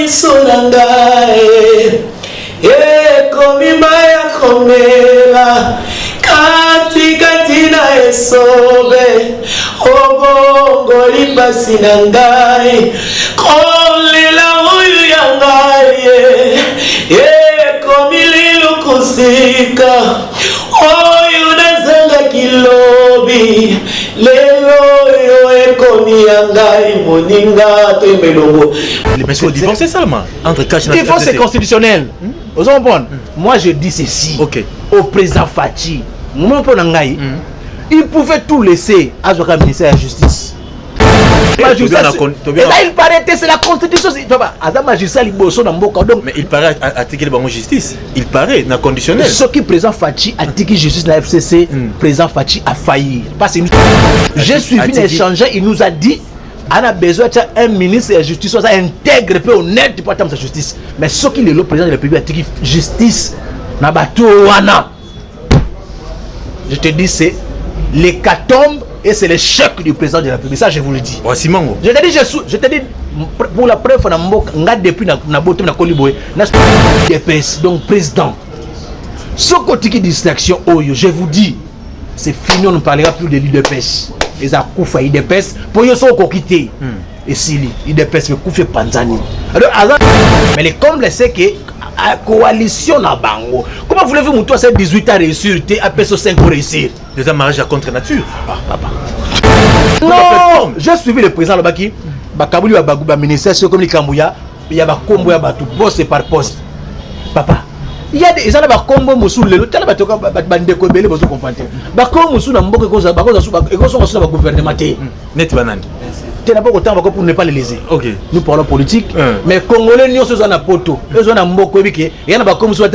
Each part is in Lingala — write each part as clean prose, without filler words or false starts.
misunangae komimaya komela katina esobe obongo lipasi nangae kolela uyu yangae komililu kusika oyu nazanga kilobi lelo yo ekomi yangae moninga temelongo. Mais il faut divorcer seulement entre cash et divorce c'est constitutionnel. Vous comprenez? Moi je dis ceci. Ok. Au président Fachi, il pouvait tout laisser à son ministère de la justice. Et là, il paraît que c'est la constitution. Mais il paraît à tirer la justice. Il paraît dans conditionnel. Ce qui président Fachi a dit que justice de la FCC, président Fachi a failli. Je suis venu échanger, il nous a dit on a besoin d'un ministre de la justice, ça intègre peu honnête pour la justice. Mais ce qui est le président de la République a dit justice n'a pas tout. Je te dis, c'est l'hécatombe et c'est l'échec du président de la République. Ça, je vous le dis. Je te dis, pour la preuve, depuis donc président. Ce côté qui distraction, je vous dis, c'est fini, on ne parlera plus de l'IDPS. Les akoufa IDPS, pour eux, sont quitter. Et si l'IDPS, mais Panzani. Mais les combles, c'est que la coalition na bango. Comment voulez-vous que ces 18 ans réussir et après 5 pour réussir? C'est un mariage à contre nature. Non, j'ai suivi le président Lobaki. Bakabuli wa ministère comme les Kambouya, il y a ba combo ya batu poste par poste. Papa, il y a des gens qui combo musu lelo, tala ba toka ba ndeko belé bozo comprendre. Ba combo musu na mboka ko za ba ko za ba gouvernement té. Net banane. Tu n'as pas autant pour ne pas les léser. Ok. Nous parlons politique, mais Congolais nous sommes en poto. Ils sont en mboko biki. Il y en a pas comme ça.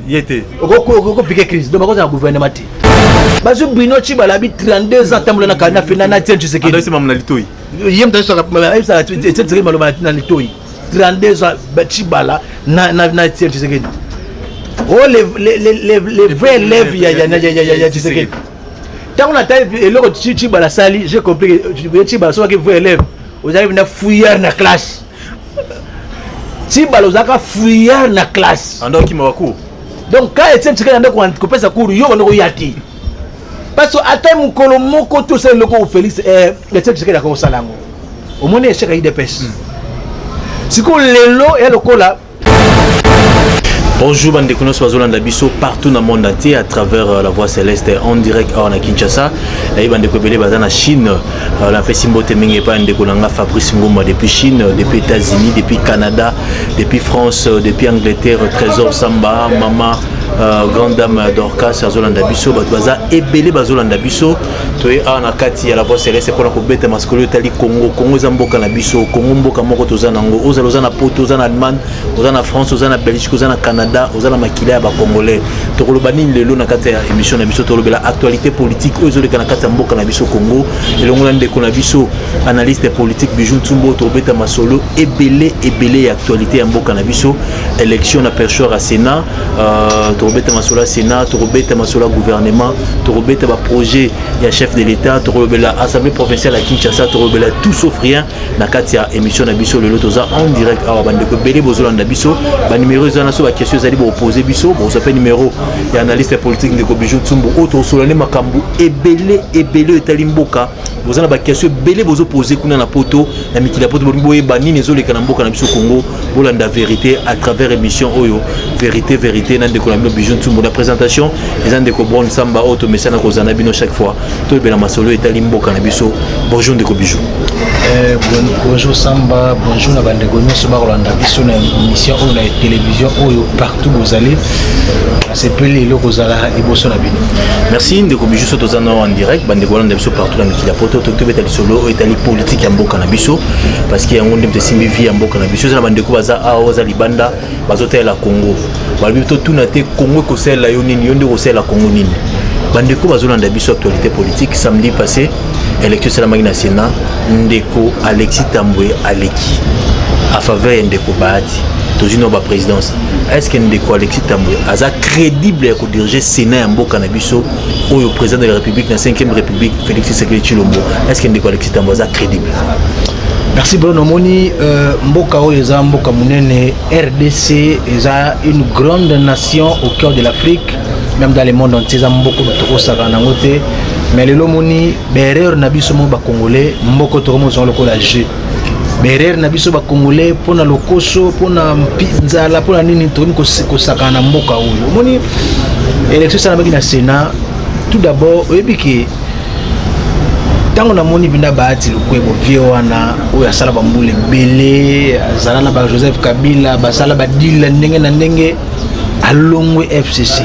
Il était. Oko piqué crise. Donc on a un gouvernement. Bazu Bruno Chibala bi 32 ans tambola na kana fina na tien tu sais que. C'est maman litoi. Yem ta ça ça c'est maloma na litoi. 32 ans Chibala na tien tu sais que. Oh les vrais élèves il y a tu sais que. Quand on a et là Chibala sali, j'ai compris que Chibala soit que vrais élèves. Vous arrivez à fouiller dans la classe. Chibala vous avez fouiller dans la classe. Ando qui m'a cours. Donc quand Etienne Tshisekedi anda ko pesa cours yo ndoko yati. Parce que ata mukolo moko to se loko Félix Etienne Tshisekedi ko salango. Au moins échec à IDPS. Siko lelo et lokola. Bonjour bande kono Swazolanda biso partout dans le monde entier à travers la voix céleste en direct à Kinshasa. Et bande ko belé bazana Chine, la fait simbote mingi pa ndeko nanga Fabrice Ngoma depuis Chine, depuis États-Unis, depuis Canada, depuis France, depuis Angleterre, Trésor Samba, Mama grande dame Dorcas Azolanda biso baza ebelé bazolanda biso toye ana kati ya la voix céleste pour ko beta mascolo tali Congo zamboka na biso Congo mboka moko tozana ngo ozana poto ozana Allemagne ozana France ozana Belgique ozana Canada ozana makila ya ba congolais tokoloba nini lelo na kati ya émission na biso tolobela actualité politique ozoleka na kati ya mboka na biso Congo elongola ndeko na biso analyste politique Bijou Ntsumbo to beta masolo ebelé ya actualité ya mboka na biso élection na percheur à Sénat Torobeta Masola Sénat, Torobeta Masola gouvernement, Torobeta ba projet ya chef de l'État, Torobela Assemblée provinciale à Kinshasa, Torobela tout sauf rien. Na katia émission na biso le lotoza en direct à bandeko belé bozolanda biso, ba numéro zana so ba question zali ba opposer biso, bon ça fait numéro ya analyste politique ndeko Bijou Ntsumbo auto solane makambu ebelé etalimboka. Vous avez des questions belé vous opposez kuna na poto na mikila poto boye bani nezo le kanamboka na biso Congo bolanda vérité à travers émission oyo vérité na ndeko na Bijou Ntsumbo la présentation les ndeko bon samba auto mesana ko zana bino chaque fois to bela masolo etali mboka na biso bonjour ndeko Bijou bonjour Samba bonjour na bandeko nyonso ba kolanda biso na émission oyo na télévision oyo partout vous allez c'est pelé le kozala liboso na bino merci ndeko Bijou soto zana en direct bandeko kolanda biso partout na mikila poto to betali solo etali politique ya mboka na biso parce que yango ndemte simbi vie ya mboka na biso za bandeko baza aoza libanda bazotela Congo balibito tuna te Congo ko sela yo nini yonde ko sela Congo nini bandeko bazolanda biso actualité politique samedi passé élection c'est la magna Sénat ndeko Alexis Tambwe aleki à faveur ndeko Bahati tozino ba présidence est-ce que ndeko Alexis Tambwe aza crédible ya ko diriger Sénat ya mboka na biso oyo président de la République na 5e République Félix Tshisekedi Tshilombo est-ce que ndeko Alexis Tambwe aza crédible Merci Bruno Moni. Mboka oyo eza mboka munene, RDC eza une grande nation au cœur de l'Afrique, même dans le monde entier eza mboko toko saka nango te. Mais lelo moni bereur na biso mo ba congolais mboko toko mo zon lokola jeu. Bereur na biso ba congolais pona lokoso, pona mpinzala, pona nini to ko saka na mboka oyo. Moni élection ça na Sénat. Tout d'abord, oyebiki tango na moni binda baati lukwebo vie wana oya sala ba mbule belé azala na ba Joseph Kabila basala ba deal ndenge na ndenge alongwe FCC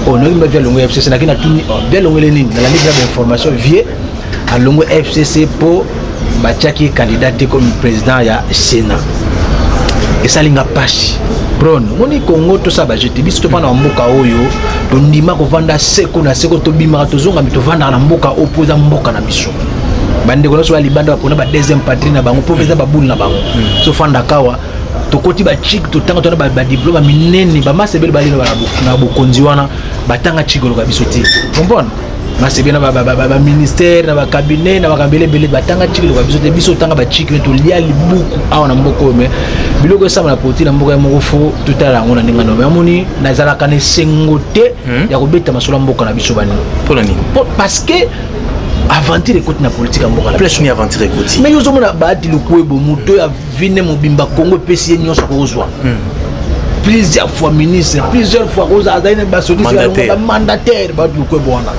ono imba via longwe FCC na kina tuni via longwe nini na la mise d'information vie alongwe FCC po bachaki candidat comme président ya Sénat et ça linga pashi Bron, moni Congo to sa ba jete biso to pa na mboka oyo to ndima ko vanda seko na seko to bima to zonga mito vanda na mboka opposa mboka na biso bande ko so libanda pona ba deuxième patrie na bango po pesa ba boule na bango so fanda kawa to koti ba chik to tanga to na ba diplôme minene ba masebele ba lino na bokonzi wana batanga chikolo ka biso te comprendre masebele na ba ministère na ba cabinet na ba kambele bele batanga chikolo ka biso te biso tanga ba chik to lia libuku awa na mboko me biloko sama na poti na mboka ya mokofo tutala ngona ninga no amoni na zala kana sengote ya kobeta masolo mboka na biso bani Pour nini parce que aventure écoute na politique mboka la plus ni aventure écoute mais yozo mona baati lukwebo muto ya vine mobimba Congo pesi nyonso ko ozwa plusieurs fois ministre plusieurs fois oza azaine ba solution mandataire baati lukwebo wana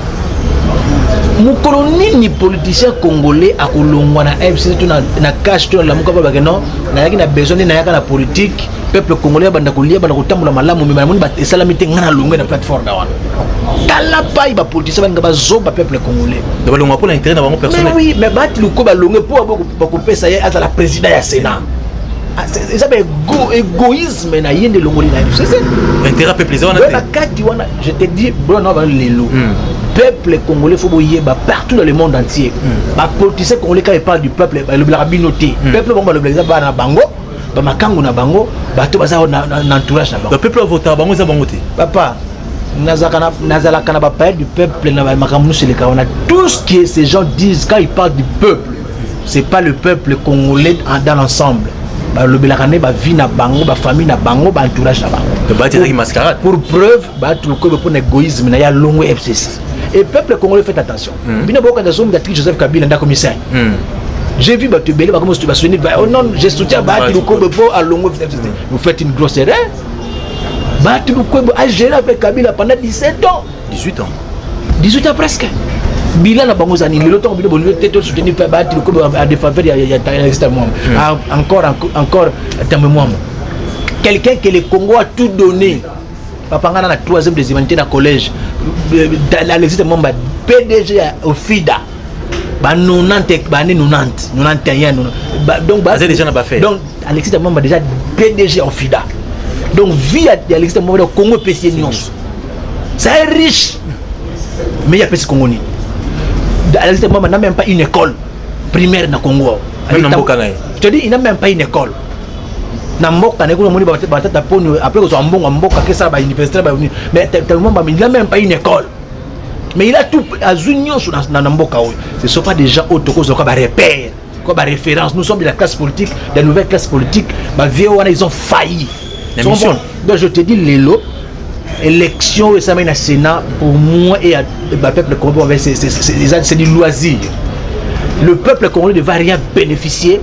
mukolo nini politicien congolais akolongwa na FCC to na cash to la mukaba ba non na yaki na besoin na yaka na politique peuple congolais banda kolia banda kotambola malamu mais moni ba esalamite ngana longwe na plateforme da wana kala pai ba politicien banga ba zoba peuple congolais de balongwa pour l'intérêt na bango personnel mais oui mais bati lukoba longwe pour ba ko pesa ye ata la président ya Sénat ça be égoïsme na yende longoli na FCC intérêt peuple zona na kati wana je te dis bon non ba lelo peuple congolais faut boyeba partout dans le monde entier ba politicien congolais quand il parle du peuple le blabinoté peuple bon ba le blaza ba na bango ba makangu na bango ba to baza na entourage na bango le peuple vote bango za bango te papa nazala kana ba parler du peuple na ba makambu sur les kaona tout ce que ces gens disent quand ils parlent du peuple c'est pas le peuple congolais dans l'ensemble ba le blakane ba vie na bango ba famille na bango ba entourage na bango de bâtir qui mascarade pour preuve ba tout ko pour égoïsme na ya longo FCC. Et peuple congolais, faites attention. Bina boka dazo mdatiki Joseph Kabila nda commissaire. J'ai vu Batubele ba comme tu vas soutenir oh non, je soutiens Bati Lukobo à longo FCC. Vous faites une grosse erreur. Bati Lukobo a géré avec Kabila pendant 17 ans. 18 ans. 18 ans presque. Bilan na bango zani le temps bilo tete soutenir Bati Lukobo à des faveurs il y a extrêmement. Encore témoin. Quelqu'un que le Congo a tout donné. Papa ngana na 3e des humanités na collège Alexis Mamba PDG au FIDA ba 90 ba 91 donc c'est déjà na ba fait donc Alexis Mamba déjà PDG au FIDA donc via Alexis Mamba Congo PC nyonso c'est riche mais il y a PC Congo ni Alexis Mamba n'a même pas une école primaire na Congo je te dis il n'a même pas une école na mboka na ko moni ba tata poni après ko so mbongo mboka ke ça ba université ba mais tellement ba il a même pas une école mais il a tout azunyo sur na mboka oyo ce sont pas des gens autoko zo ka ba repère ko ba référence nous sommes de la classe politique de la nouvelle classe politique ba vieux wana ils ont failli donc je te dis lelo élection et ça mène à Sénat pour moi et à peuple congolais c'est du loisir le peuple congolais ne va rien bénéficier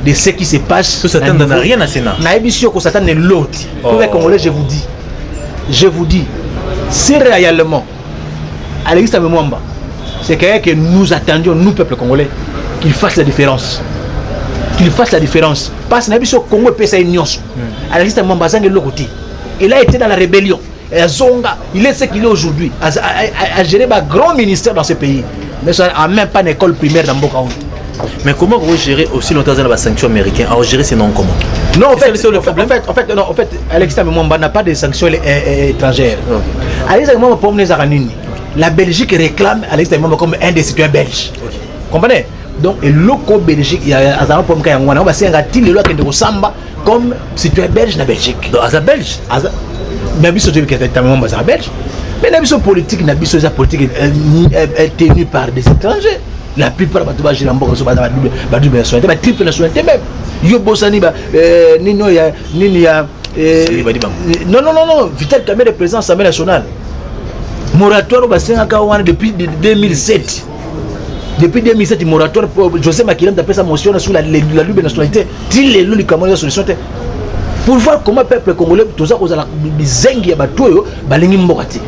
de ce qui se passe. Tout Satan n'a rien à Sénat. Naïbisio que Satan est l'autre. Pour les Congolais, je vous dis, si réellement, Alexis Mwamba, c'est quelqu'un que nous attendions, nous, peuple congolais, qu'il fasse la différence. Qu'il fasse la différence. Parce que Naïbisio Congo peut sa union. Alexis Mwamba, il a été dans la rébellion. Il est ce qu'il est aujourd'hui. À gérer un grand ministère dans ce pays. Mais ça n'a même pas une école primaire dans Bokaoun. Mais comment vous gérez aussi longtemps dans la sanction américaine? Alors gérer ces noms comment? Non, en fait, Alexis Mwamba n'a pas de sanctions étrangères. Alexis Mwamba pour la Belgique réclame Alexis Mwamba comme un des citoyens belges. Comprenez? Donc le loco Belgique, il y a un problème quand on va s'engager les lois qui Samba comme citoyen belge na Belgique. Donc à belge. Mais bien sûr que c'est Mwamba belge. Mais la politique, la politique est tenue par des étrangers. La plupart de les gens qui sont double nationalité, triple nationalité même. Yo Bossani, Nino, non, Vital Kamel est président à l'Assemblée nationale. Moratoire au depuis 2007. Depuis 2007, moratoire pour José Makilem d'après sa motion sur la double nationalité. Il est le Cameroun solution. Pour voir comment le peuple congolais, tout ça, aux zengi ya batoyo, balingi mbokati.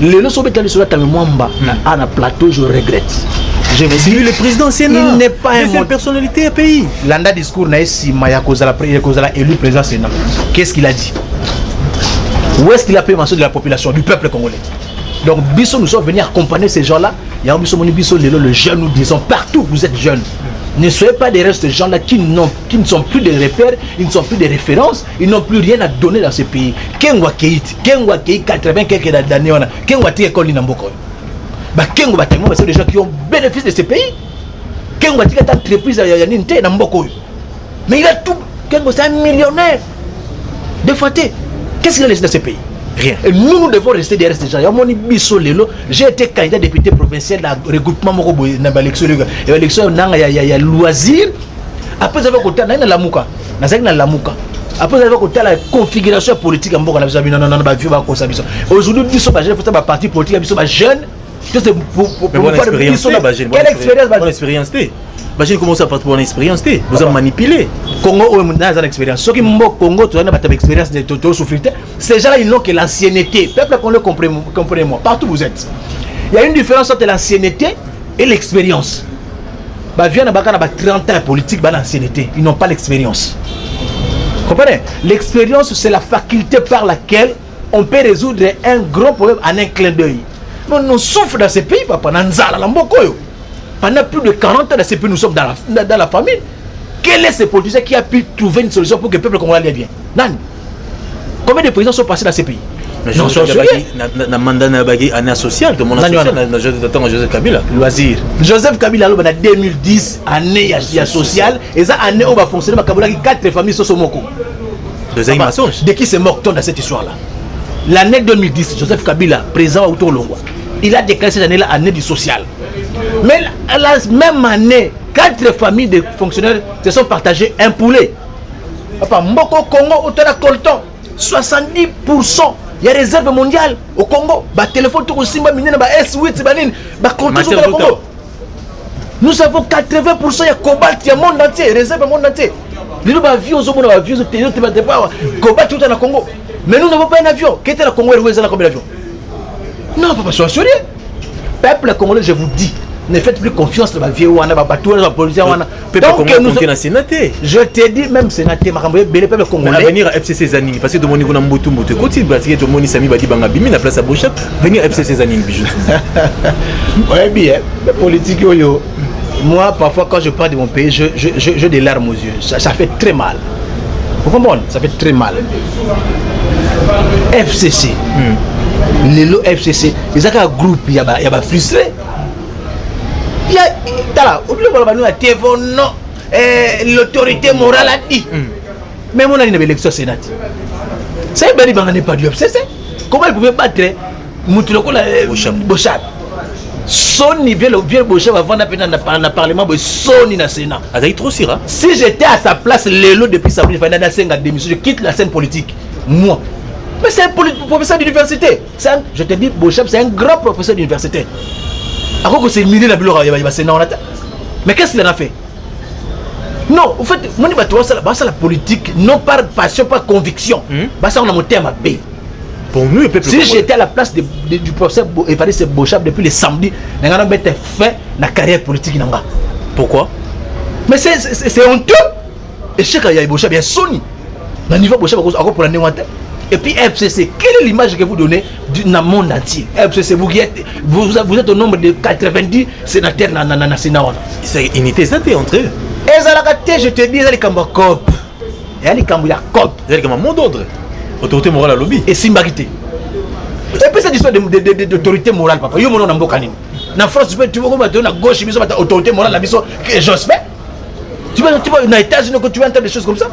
Le leçon bétali sur la table mwamba na plateau, je regrette. Je me dis, le président Sénat, il n'est pas une personnalité à pays. Landa discours na si Maya Kozala élu président Sénat. Qu'est-ce qu'il a dit? Où est-ce qu'il a payé mention de la population, du peuple congolais? Donc Bisso, nous sommes venus accompagner ces gens-là. Il y a un Bisso, le jeune, nous disons partout, vous êtes jeunes. Ne soyez pas derrière ces gens-là qui ne sont plus des repères, ils ne sont plus des références, ils n'ont plus rien à donner dans ce pays. Kengwa Keït, 80 quelques d'années, Kengwa Tékol Ninamboko. Kengwa Batamo, c'est des gens qui ont bénéficié de ce pays. Kengwa Tékol entreprise à Yaninte Namboko. Mais il a tout. Kengwa, c'est un millionnaire. De fois, qu'est-ce qu'il a laissé dans ce pays? Rien. Et nous devons rester derrière ces gens. J'ai été candidat député provincial dans le regroupement de l'élection loisir. Après, j'avais côté la Mouka. Après, j'avais côté la configuration politique. Aujourd'hui, nous sommes un parti politique, nous sommes jeunes. Quelle expérience? Imagine comment ça part pour une expérience. Vous avez manipulé. Congo a une expérience. Ceux qui ont Congo, tu as une expérience de souffrir. Ces gens-là, ils n'ont que l'ancienneté. Peuple qu'on le comprenez-moi. Partout où vous êtes. Il y a une différence entre l'ancienneté et l'expérience. Viens à 30 ans politique, l'ancienneté. Ils n'ont pas l'expérience. Comprenez? L'expérience, c'est la faculté par laquelle on peut résoudre un grand problème en un clin d'œil. Mais on souffre dans ces pays, papa. Pendant plus de 40 ans dans ce pays, nous sommes dans la famine. Quel est ce politicien qui a pu trouver une solution pour que le peuple congolais aille bien? Nan. Combien de présidents sont passés dans ces pays? Non, na mandat na bagi année sociale, tout le monde a Joseph Kabila. Loisir. Joseph Kabila en 2010 année sociale et ça année où va fonctionner ma Kabila qui 4 familles sont moko. Deuxième mensonge. De qui se moque-t-on dans cette histoire là? L'année 2010, Joseph Kabila, président autour Longwa, il a déclaré cette année-là année du social. Mais la même année, 4 familles de fonctionnaires se sont partagées un poulet. Papa, Mboko Congo, au Tera Colton, 70%. Il y a réserve mondiale au Congo. Téléphone tout aussi, S8, Congo. Nous avons 80%, il y a cobalt, il y a monde entier, réserve monde entier. Nous avons un avion, cobalt tout dans le Congo. Mais nous n'avons pas un avion. Qui était le Congo et le combien d'avions? Non, papa, sois sérieux. Peuple congolais, je vous dis, ne faites plus confiance dans la vie ou à la politique. Je te dis, même sénateur, le peuple congolais. Venir à FCC Zanini, parce que de mon niveau, on a beaucoup de côté, parce que mon ami Badi Bangabimi, la place à Bouchap, venir à FCC Zanini, bijou. Oui, bien, la politique, moi, parfois, quand je parle de mon pays, j'ai des larmes aux yeux. Ça fait très mal. Vous comprenez? Ça fait très mal. FCC. Les lots FCC, ils ont un groupe, il y a frustré. Il y a l'autorité morale a dit. Mais mon ami l'élection Sénat. Ça n'est pas du FCC. Comment il pouvait battre Moutuloko Bochab? Sony vient le Bochab avant dans le Parlement, Sony dans le Sénat. Si j'étais à sa place, Lélo depuis sa démission, je quitte la scène politique. Moi. Mais c'est un professeur d'université. Je te dis, Bochab, c'est un grand professeur d'université. Alors que c'est le milieu de la Sénat. Mais qu'est-ce qu'il en a fait? Non, en fait, moi, je la politique, non par passion, par conviction. Ça, on a monté à ma paix. Pour nous, si j'étais à la place du professeur Evariste Bochab depuis le samedi, je vais fait la carrière politique. Pourquoi? Mais c'est honteux. Et chaque fois, il y a Bochab, il y a Sony. Dans le niveau Bochab, pour l'année. Et puis FCC, quelle est l'image que vous donnez dans le monde entier? FCC, vous êtes au nombre de 90 sénateurs dans le Sénat. C'est une unité entre eux. Et ça, je te dis, il y a les COP. Il y a les COP. Il y a les mot d'ordre. Autorité morale à lobby. Et Simbarité. Et puis cette histoire d'autorité morale, papa. Il y a mon nom en France, tu vois donner à gauche, il y a autorité morale, j'espère. Tu vois, dans les États-Unis, tu vas entendre des choses comme ça.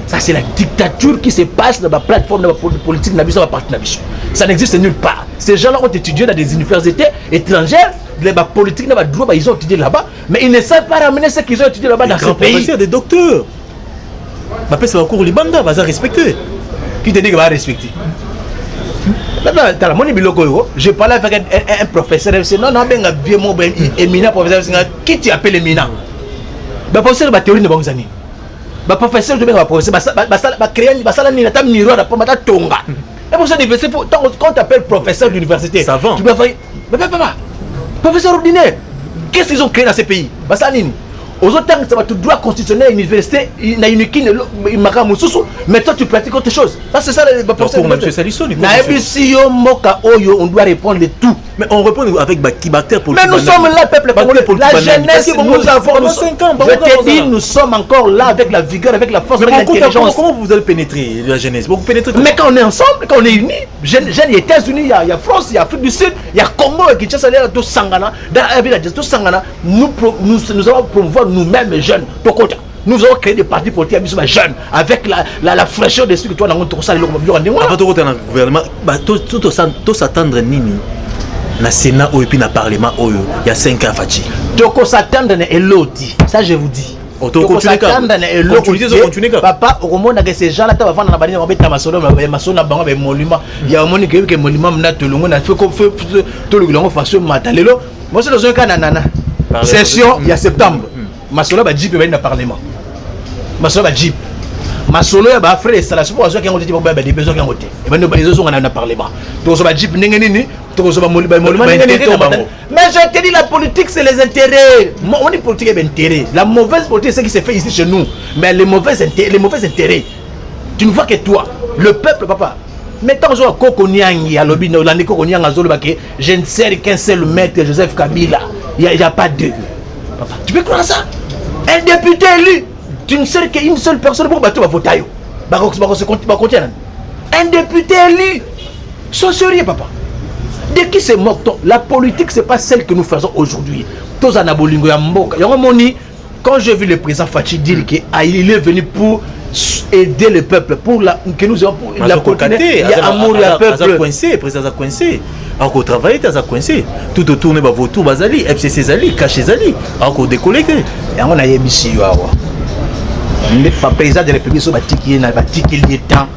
Ça, c'est la dictature qui se passe dans la plateforme de la politique, ça n'existe nulle part. Ces gens-là ont étudié dans des universités étrangères les politiques, ils ont étudié là-bas, mais ils ne savent pas ramener ce qu'ils ont étudié là-bas dans ce pays. Professeurs, des docteurs. C'est un cours Libanda, va respecter. Qui te dit qu'il va respecter? Je parlais avec un professeur, non, un vieux mot éminent professeur, qui tu appelles éminent? Le professeur de théorie de bons années. Le professeur de professeur, créer un miroir pour mettre tonga. Et pour ça, quand tu appelles professeur d'université, tu dois faire. Professeur ordinaire, qu'est-ce qu'ils ont créé dans ces pays? Aux autres termes, ça va tout droit constitutionnel, université, il y a une qui mais toi tu pratiques autre chose. Ça c'est ça le professeur. On doit répondre de tout. Mais on répond avec Bakibacter pour. Mais nous sommes là, peuple congolais, la jeunesse que nous avons. 5 ans, je te dis, nous sommes encore là avec la vigueur, avec la force, avec l'intelligence. Comment vous allez pénétrer la jeunesse? Vous pénétrez. Mais quand on est ensemble, quand on est unis, jeunes, il y a États-Unis, il y a France, il y a Afrique du Sud, il y a Congo, il y a Kinshasa, il y a tout Sangana, nous allons promouvoir nous-mêmes les jeunes. Nous allons créer des partis politiques jeunes avec la fraîcheur d'esprit que toi dans notre salle. Avant de rentrer dans le gouvernement, tout s'attendre nini. Na Sénat ou puis na Parlement, il y a 5 ans Fachi. Toko s'attendre et l'autre, ça je vous dis. Toko s'attendre et l'autre. Papa, au moment où ces gens-là, tu vas vendre la bannière, on va mettre ma sono, ma sono, un monument. Il y a un monument qui est un monument, on a tout le monde, on a fait tout le monde façon matalelo. Moi c'est dans un cas nanana. Session, il y a septembre. Ma sono va jeep dans le Parlement. Ma sono va jeep. Ma solo ya ba frère installation pour ceux qui ont dit bon des besoins qui ont été et ben ils sont dans le parlement to so ba jeep nini to so ba monument mais je te dis la politique c'est les intérêts. On dit politique est intérêt. La mauvaise politique c'est ce qui se fait ici chez nous, mais les mauvais intérêts tu ne vois que toi le peuple papa. Mettons zo Koko Nyangi à lobino la Koko Nyanga zo ba que je ne sers qu'un seul maître Joseph Kabila. Il y a pas deux. Papa, tu peux croire ça? Un député élu, tu ne sais qu'une seule personne pour battre voter. Un député élu, c'est sérieux, papa. De qui se moque-t-on? La politique, ce n'est pas celle que nous faisons aujourd'hui. Tous en abolingo ya mboka. Quand j'ai vu le président Fachi dire qu'il est venu pour aider le peuple, pour que nous ayons la continuité, il y a amour, il y a peuple. Le président a coincé. Alors qu'on travaille, il a coincé. Tout autour, on va voter Bazali, FCC Zali, Caché Zali. Alors qu'on décollecte. Et on a eu ici, le président de la République sur le temps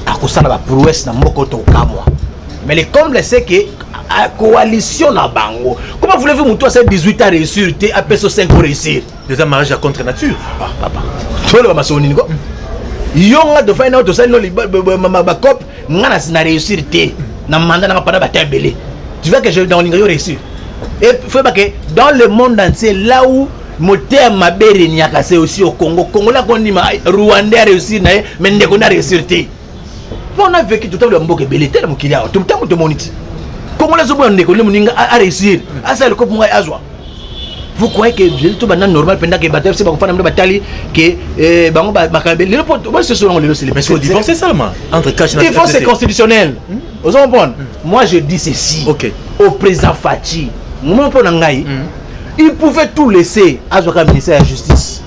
à cause de la prouesse dans Mokoto Kamwa. Mais le comble c'est que la coalition na bango. Comment voulez-vous que toi 18 ans réussir et après 5 ans réussir? Déjà mariage à contre nature. Papa. Tu vois le maçon ningo. Yonga de faire notre salle ma cop na réussir té. Na mandat na pas ba belé. Tu vois que je dans l'ingo réussir. Et faut pas que dans le monde entier là où moteur mabere nyaka c'est aussi au Congo. Congo là qu'on dit Rwanda réussir mais ndeko na réussir té. On a vécu tout le temps le mboke belé tel mon kilia. Tout le temps de monite. Congo là zo ndeko le moninga a réussir. Asa le cop moi azwa. Vous croyez que je tout banane normal pendant que batteur c'est pas faire na batali que bango bakabeli le pot moi c'est selon le c'est mais c'est divorce seulement entre cash et divorce c'est constitutionnel. Vous comprenez? Moi je dis ceci. OK. Au président Fachi, mon pour ngai il pouvait tout laisser à son ministère de la justice.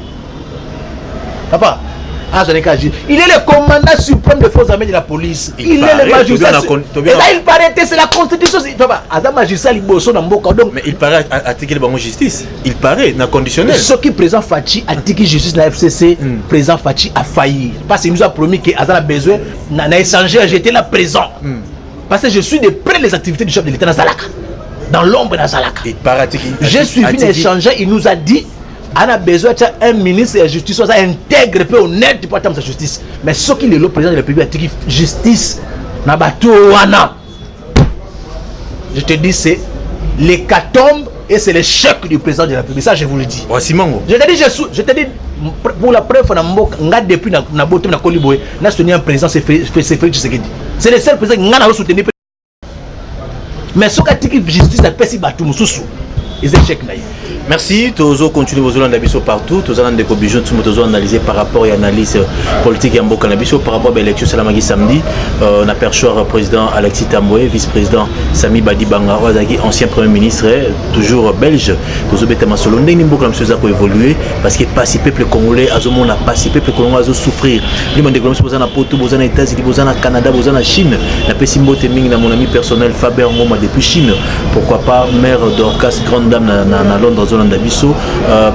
Papa, il est le commandant suprême des forces armées de la police. Il est le magistrat. Et là, il paraît que c'est la constitution. Papa, Adam magistrat, il bosse dans Mboka. Mais il paraît attaquer la justice. Il paraît, dans conditionnel. Ce qui présent Fachi a attaqué justice dans la FCC, président Fachi a failli. Parce qu'il nous a promis qu'il a besoin d'échanger, j'étais là présent. Parce que je suis de près les activités du chef de l'État dans Zalaka. Dans l'ombre dans Zalaka. Je suis venu échanger, il nous a dit on a besoin d'un ministre de la justice, ça intègre peu honnête pour attendre sa justice. Mais ce qui est le président de la République a dit justice, je te dis, c'est l'hécatombe et c'est l'échec du président de la République. Ça, je vous le dis. Je te dis, pour la preuve, depuis na botte na Koliboé, n'a soutenu un président, c'est Félix Tshisekedi. C'est le seul président qui n'a pas soutenu. Mais ce qui a dit justice, c'est Pessi Batou Moussou. les échecs. Merci, Tozo continue vos Biso partout, Tozo des Kobijon, Tozo analysé par rapport à l'analyse politique en Bokanabiso, par rapport à l'élection Salamagi samedi, on a perçu le président Alexis Tamboué, vice-président Sami Badibanga, ancien premier ministre, toujours belge, Tozo Betama Solo, Ndengimbo Monsieur Zako évolué, parce que pas si peuple congolais, Azomon n'a pas si peuple congolais a souffrir. Lui, on déclare Bozana Poto, Bozana États-Unis, Bozana Canada, Bozana Chine, la Pessimbo Teming, mon ami personnel Faber Ngoma depuis Chine, pourquoi pas mère d'Orcas, grande dame à Londres. Zolanda Biso,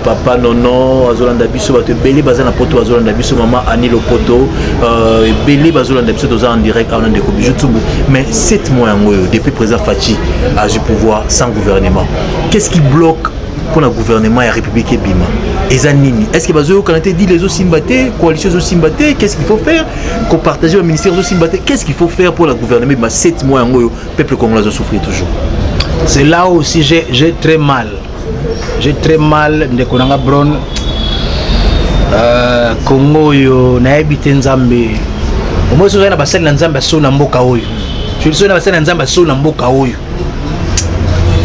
papa Nono, Zolanda Biso, Belé Bazana Poto, Zolanda Biso, maman Annie Lopoto, Belé Bazolanda Biso, en direct à Nandeko Bijotumbu. Mais 7 mois depuis président Fachi a du pouvoir sans gouvernement. Qu'est-ce qui bloque pour le gouvernement et la République Bima? Est-ce que Bazo quand on dit les Osimbaté, coalition Osimbaté, qu'est-ce qu'il faut faire? Qu'on partage le ministère Osimbaté, qu'est-ce qu'il faut faire pour le gouvernement? 7 mois le peuple congolais a souffert toujours. C'est là aussi j'ai très mal. J'ai très mal de Konanga Bron Congo yo na habité Nzambe. Au moins so na basali na Nzambe so na mboka oyo. Je suis na basali na Nzambe so na mboka oyo.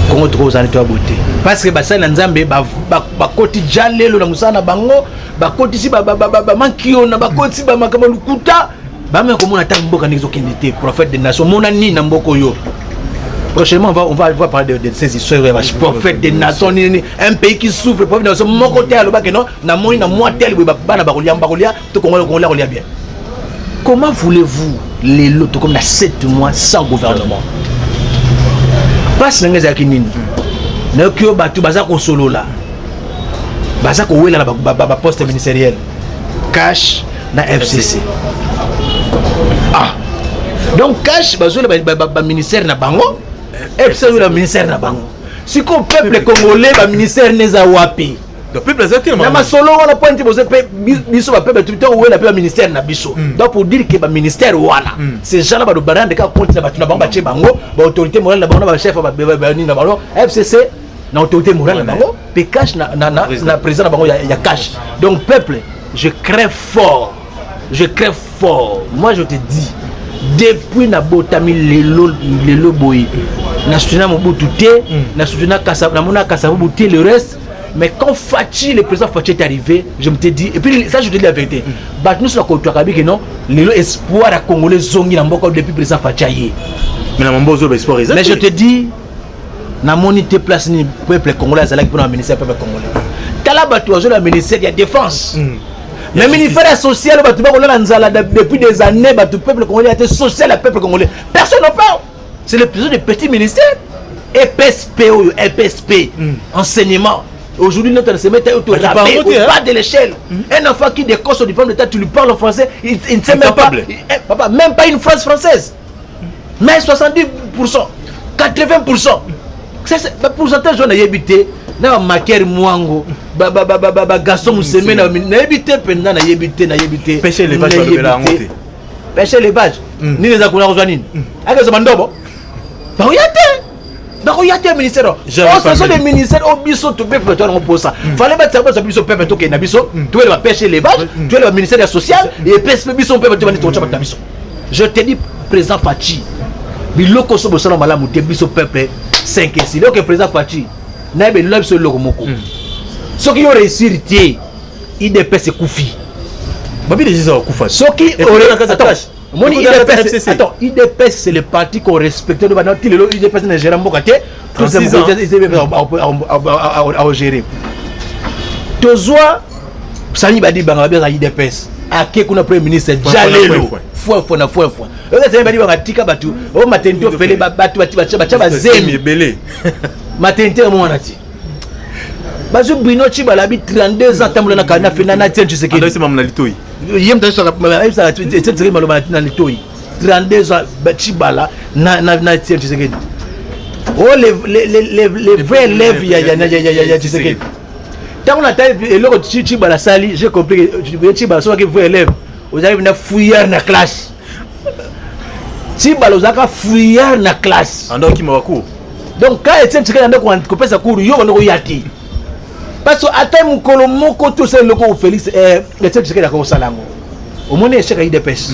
Congo trop za neto beauté. Parce que basali na Nzambe ba koti jalelo na musana bango, ba koti si ba mankio na ba koti si ba makama lukuta. Ba me komona ta mboka nizo kendete prophète des nations mona ni na mboka oyo. Prochainement, on va parler de ces histoires. Prophète des nations, un pays qui souffre, prophète des nations, mon côté à l'obak, non, na moi, tel, bien. Comment voulez-vous les lots comme 7 mois sans gouvernement? Parce que nous avons battu Bazako solo là. Bazako où est la poste ministérielle? Cash na FCC. Ah. Donc cash, Bazolo ministère na bango. Et puis le ministère na bango. Si le peuple congolais le ministère neza wapi. Le peuple azaki na masolo wana pointe boze biso ba peuple tout où est le ministère na biso. Donc pour dire que le ministère wana ces gens là ba do barande ka compte na batu na bango ba bango ba autorité morale na bango ba chef ba ni na bango FCC na autorité morale na bango pe cash na président na bango ya cash. Donc peuple, je crains fort. Je crains fort. Moi je te dis depuis na botami lelo boy na soutenu Mobutu te na soutenu Kasavu na mona Kasavu te le reste, mais quand Fachi le président Fachi est arrivé, je me t'ai dit, et puis ça je te dis la vérité, bah nous sommes côté Kabi que non lelo espoir à congolais zongi na mboka depuis président Fachi aye, mais na mambozo espoir exact. Mais je te dis na monité place ni peuple congolais azalaki pour le ministère peuple congolais tala batu azo la ministère de la défense. Mais le ministère social, depuis des années, le peuple congolais a été social, le peuple congolais. Personne n'en parle. C'est le président des petits ministères. EPSP, enseignement. Aujourd'hui, notre enseignement est au bas de l'échelle. Un enfant qui décoche au diplôme d'État, tu lui parles en français, il ne sait même pas. Papa, même pas une phrase française. Mais 70%, 80%. C'est le pourcentage on a habité. Na maker mwango garçon museme na yebité penda na yebité pêcher les vaches ba ngote pêcher les vaches ni les akuna ko nini aka zo mandobo ba oyate ministère ce sont des ministères au biso to peuple to pour ça fallait mettre ça biso peuple to ke na biso tu veux pêcher les vaches tu veux le ministère social et PSP biso peuple to bani to chapa biso. Je te dis président Fachi biloko so bosala malamu te biso peuple 5 et 6 le président Fachi na be lobby so loko moko ce qui aurait réussi IDPS Koufi babi déjà Koufa ce qui aurait moni IDPS attends IDPS c'est le parti qu'on respecte de banati le IDPS na gérer mboka te 36 ans à gérer tozwa sani badi banga bien IDPS ake kuna premier ministre Jalelo foi eza badi banga tika batu o matento fele batu bacha zemi belé matente mo wanati bazu bino chibala bi 32 ans tambola na kana fena na tiens tu sais que c'est maman na litoi yem ta so ça c'est maloma na litoi 32 ans chibala na tiens tu sais que oh les vrais élèves ya tu sais que tant on a et le chibala sali j'ai compris que chibala so que vrai élève vous arrivez na fouillard na classe chibala zaka fouillard na classe ando ki mawako. Donc quand Etienne Tshisekedi anda ko pesa cours yo bano yati parce que atay mukolo moko to se loko Félix Etienne Tshisekedi ko salango omone echeka IDPS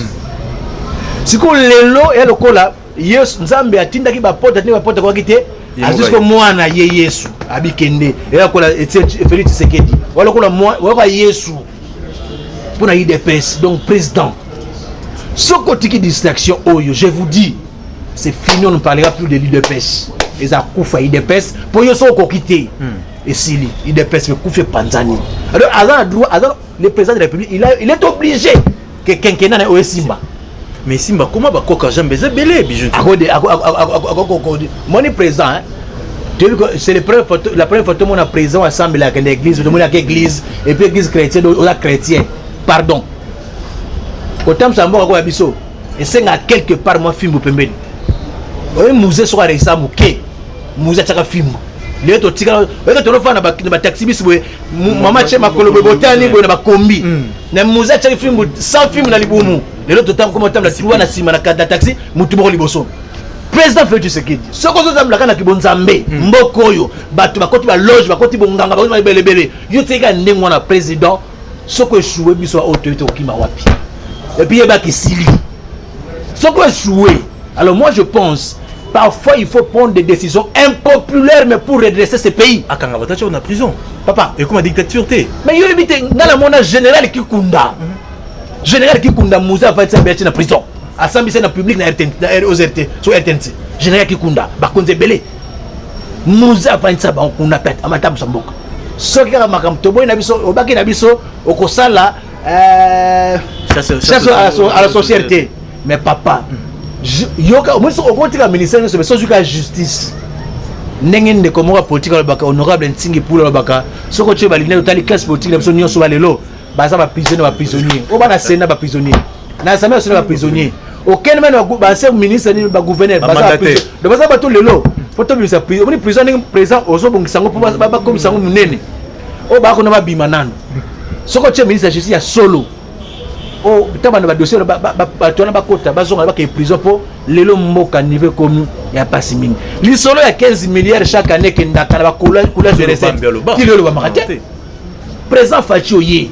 siko lelo ya lokola yes Nzambe atindaki ba porte kwa kite Jusqu'au mois na Yesu abikende et là qu'on a Félix Tshisekedi voilà qu'on a moi voilà Yesu pour na IDPS donc président ce côté qui distraction je vous dis c'est fini on ne parlera plus de l'IDPS les akufa IDPS pour yo so quitter et si l'IDPS me couffe Panzani alors le président de la République il est obligé que quelqu'un na Simba. Mais Simba, comment va quoi jamais belé bijou? Mon président, hein? C'est la première photo mon président assemblée à l'église, tout le monde à l'église et puis l'église chrétienne ou la chrétien. Pardon. Autant ça m'a quoi biso. Et c'est à quelque part moi film au pembeni. Un musée sur Aresa Mouké. Musée tchaka film. Les autres tika, les autres fans na taxi bis boy. Maman chema kolobe botani boy na ba kombi. Na musée tchaka film sans film na libumu. Les autres temps comment temps la siwa na sima na taxi mutu moko liboso. Président Félix Tshisekedi. Ce qu'on a dit na kibonzambe mboko yo batu bakoti ba loge bakoti bonganga bakoti ba belebele. Yo teka ndenge wana président ce que jouer biso autorité okima wapi. Et puis yeba kisili. Ce que jouer. Alors moi je pense parfois il faut prendre des décisions impopulaires mais pour redresser ce pays. À Kangabata on a prison. Papa, et comment dictature t'es? Mais il évite dans la monnaie général qui kunda. Général qui kunda Moussa va être en prison. Assemblée na public na RTNC na OZT sur RTNC. Général qui kunda ba konze belé. Moussa va être ba on appelle amatabu samboka. Ce qui a makam toboy na biso obaki na biso okosala chasse à la société. Mais papa yoka moi so okotika ministère so beso juka justice ndenge nde komoka politique la baka honorable ntingi pour la baka soko tche baline totali classe politique na so nyonso balelo baza ba prisonnier o bana sena ba prisonnier na sama so ba prisonnier aucun même ba se ministre ni ba gouverneur baza de baza ba to lelo photo bi sa prison prisonnier président ozo bongisango pour ba komisango munene o ba ko na ba bima nano soko tche ministre de justice ya solo oh tabana ba dossier ba tona ba kota ba zonga ba ke prison pour lelo mboka niveau comme ya pasi mingi li solo ya 15 milliards chaque année que ndaka ba coulage de recette qui le ba makate président Fachi oye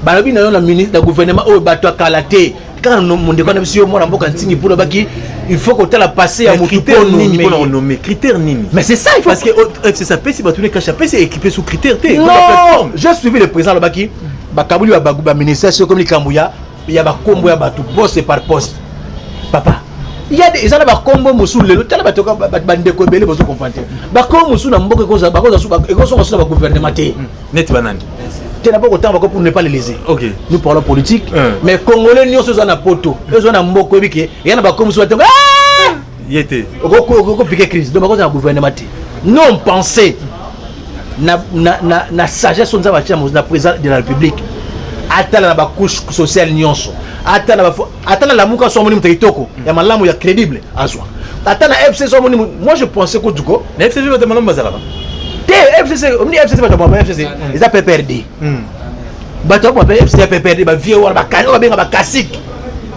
ba lobi na ministre du gouvernement o ba to kalaté quand monde ko na biso mo na mboka ntingi pour baki il faut que tu la passer à mutu pour nommer critères nini mais c'est ça il faut parce que c'est ça si ba tous les cacha c'est équipé sous critères T non j'ai suivi le président Lobaki bakabuli ba ministère sur comme les Kambuya il y a ba kombo ya batu poste par poste papa il y a des gens ba kombo musu lelo tala ba toka ba ndeko belé bozo comprendre ba kombo musu na mboka ko za ba ko so ba gouvernement té net banane tu n'as pas autant pour ne pas les léser. OK. Nous parlons politique mais congolais ni so na poto ezo na mboko biki ya na ba kombo musu ba yete ko piquer crise donc ba ko za gouvernement té non penser na sagesse on za ba na président de la République atala na ba couche sociale nyonso atala la muka so moni mtaitoko ya malamu ya crédible aswa atana FC so moni moi je pensais que duko na FC va te malamu bazala te FCC omni FCC ba to ba FCC ils a PPRD ba to ba FCC PPRD ba vieux wala ba kan ba benga ba classique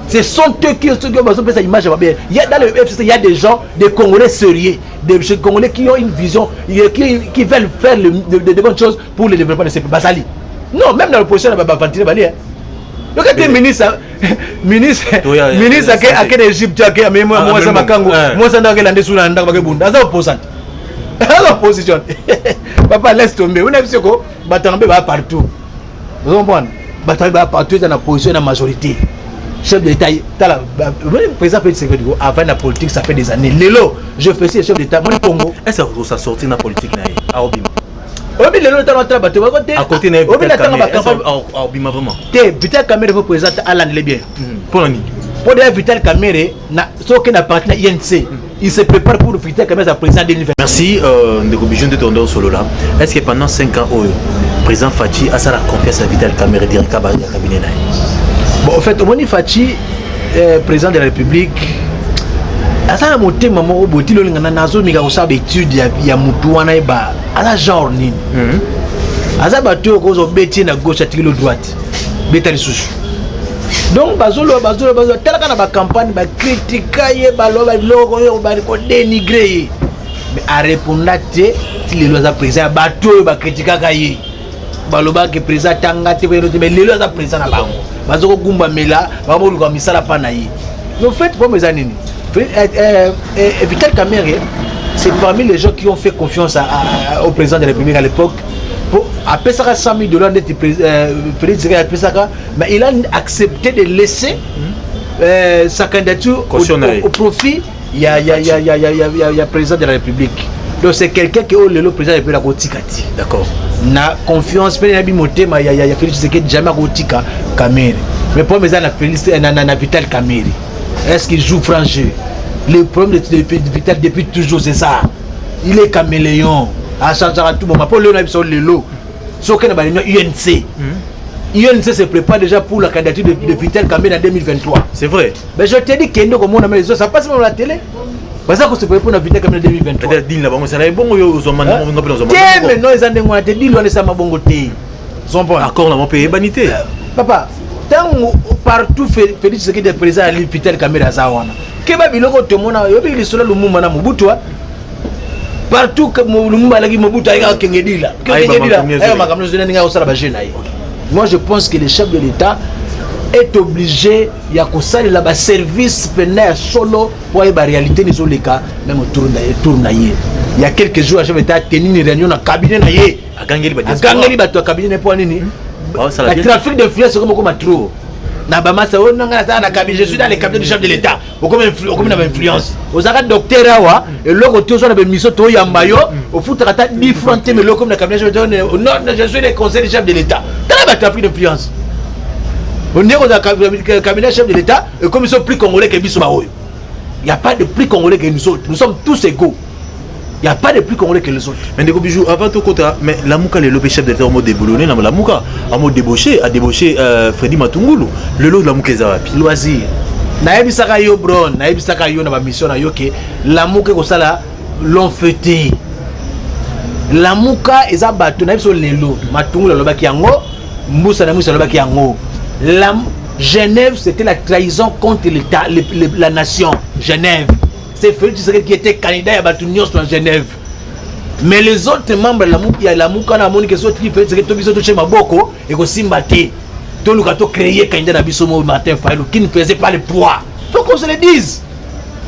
ce sont eux qui ont besoin de image bien il y a dans le FCC il y a des gens des Congolais sérieux des Congolais qui ont une vision qui veulent faire de bonnes choses pour le développement de ces pays basali. Non, même dans l'opposition, on va ventiler Bali. Le cas des ministres à quel Égypte, à quel moi, ça m'a kango, moi, ça n'a rien de sous la ndaka bagabunda. Ça opposant. L'opposition. Papa, laisse tomber. On a vu ce que Batambe va partout. Vous comprenez? Batambe va partout dans la position de la majorité. Chef d'État, le président Félix Tshisekedi avant la politique, ça fait des années. Lelo, je faisais chef d'État, moi, le Congo. Est-ce que ça sortit dans la politique à Obima? Obi lelo tano trabato à côté na Vital Kamerhe Obima vraiment te Vital Kamerhe faut présenter Alan le bien pour nani pour de Vital Kamerhe na soki na partenaire INC il se prépare pour Vital Kamerhe à président 2020. Merci ndeko bijou de tondo solo là est-ce que pendant 5 ans président Fachi a ça la confiance à Vital Kamerhe direct à cabinet là bon en fait Omoni Fachi président de la République asa moté maman botilo ngana nazo mika osaba étude ya mutu wana ba ala genre nini asa bato ko zo beti na gauche atikilo droite betali susu donc bazolo telaka na ba campagne ba critiquer ba loba loko yo ba ko dénigrer mais a répondre te ti lelo za président bato ba critiquer kaye ba loba ke président tanga te mais lelo za président na bango bazoko gumba mela ba mo luka misala pa na yi no fait pour mes années Vital Kamerhe c'est parmi les gens qui ont fait confiance au président de la République à l'époque. Après ça, 100 000 $, mais il a accepté de laisser sa candidature au profit. Il y a président de la République. Donc c'est quelqu'un qui est le président de la République. D'accord. Na confiance, il y a Félix Tshisekedi jamais Gotika Kamere. Mais pour mes amis, na Vital Kamere. Est-ce qu'il joue franc jeu? Le problème de Vital depuis toujours, c'est ça. Il est caméléon. À changer à tout moment. Pour le nom, le lot. Sauf qu'il y a UNC. UNC se prépare déjà pour la candidature de Vital Kamere en 2023. C'est vrai. Mais je te dis qu'il y a comme on a mis les autres, ça passe même à la télé. Parce que c'est pour la Vital Kamere en 2023. Peut-être dire là-bas, c'est bon ou ils ont maintenant ils ont dit l'on est ça ma bongo té. Son bon. D'accord, on a payé banité. Papa, tant partout Félix Tshisekedi est président à Vital Kamere à Zawana. Keba biloko tomona yobi lisolo lumumba na Mobutu. Partout que Lumumba lagi Mobutu aïga kengedila. Kengedila. Moi je pense que le chef de l'État est obligé il y a que là bas service pénal solo pour la réalité des oleka même autour naïe. Il y a quelques jours le chef de l'État a tenu une réunion dans cabinet naïe. A gangeli bato cabinet pour nini? Le trafic d'influence comme trop. Na bamasa onanga na cabinet, je suis dans les cabinets du chef de l'État. Comme influence. Aux arrêts docteur awa et le côté sur la mission to yambayo au foot rata différent mais le comme le cabinet non je suis le conseil du chef de l'État. Dans la trafic d'influence. On est au cabinet chef de l'État et comme ils sont plus congolais que Bissouma. Il n'y a pas de plus congolais que nous autres. Nous sommes tous égaux. Il n'y a pas de plus congolais que les autres. Mais Ndeko Bijou, avant tout contrat, mais la Mouka, le chef d'État, a déboulonné, la Mouka, a débauché Freddy Matungulu. Le lot de la Mouka est à loisir. Naebisaka yo bron, naebisaka yo na ba mission na yo ke la Mouka ko sala l'ont fêté. La Mouka eza bato naebiso lelo, Matungulu lobaki yango, Mbusa na Mbusa lobaki yango. La Genève, c'était la trahison contre l'État, la nation. Genève. C'est Félix Tshisekedi qui était candidat à Batunios en Genève. Mais les autres membres de la Mouka na moni que sont qui Félix Tshisekedi to biso chez Maboko et ko simbate. To lukato créer candidat na biso mo Martin Fayulu qui ne faisait pas le poids. Faut qu'on se le dise.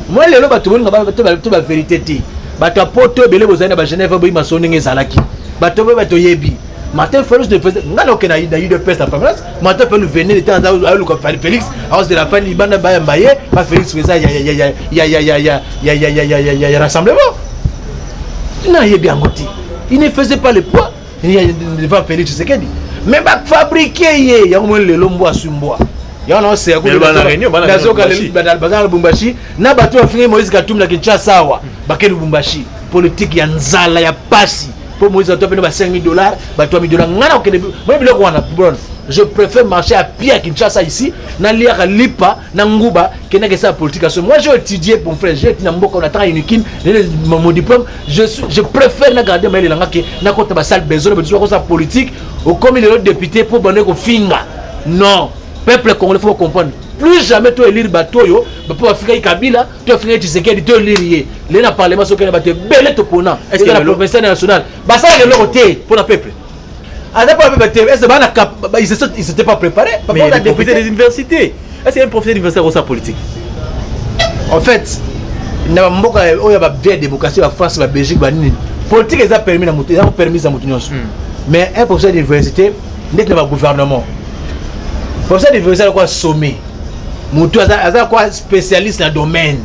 Moi les loba to boni to ba vérité ti. Bato poto belé bozana ba Genève bo masonenge zalaki. Bato bato yebi. Martin Fayulu ne faisait ngana okena ida de peste en permanence. Martin Fayulu venait de temps à Luka Félix à cause de la fin libana ba mbaye pas Félix faisait ya rassemblement. Non, il est bien goûté. Il ne faisait pas le poids. Il ne va pas Félix Tshisekedi. Mais va fabriquer il y a au moins le lombo à Sumboa. Il y a un c'est à cause de la réunion bazar Bumbashi na bato afingé Moïse Katumbi na Kinshasa wa bakelu Bumbashi politique ya nzala ya pasi. Pour Moïse Katumbi na $5,000 ba $3,000 ngana okende moi biloko wana bon je préfère marcher à pied à Kinshasa ici na liaka lipa na nguba kena que ça politique. Moi j'ai étudié pour mon frère j'ai na mboka on attend unikin mon diplôme je préfère na garder ma langa que na kota ba salle besoin de ça politique au comme les autres députés pour bonner ko finga non peuple congolais faut comprendre plus jamais toi élire batoyo pour Afrique Kabila toi Afrique Tshisekedi toi élire les na parlement so kena baté belé to pona est-ce que la professeur national ba ça le côté pour le peuple. Ils ne s'étaient pas préparés. Mais il y a des professeurs des universités. Est-ce qu'il y a un professeur d'université au sein politique? En fait, il y a une démocratie en France, en Belgique, la politique ils ont permis à Moutounios. Mais un professeur d'université n'est pas le gouvernement. Le professeur d'université est quoi sommet. Moutounios est quoi spécialiste dans le domaine.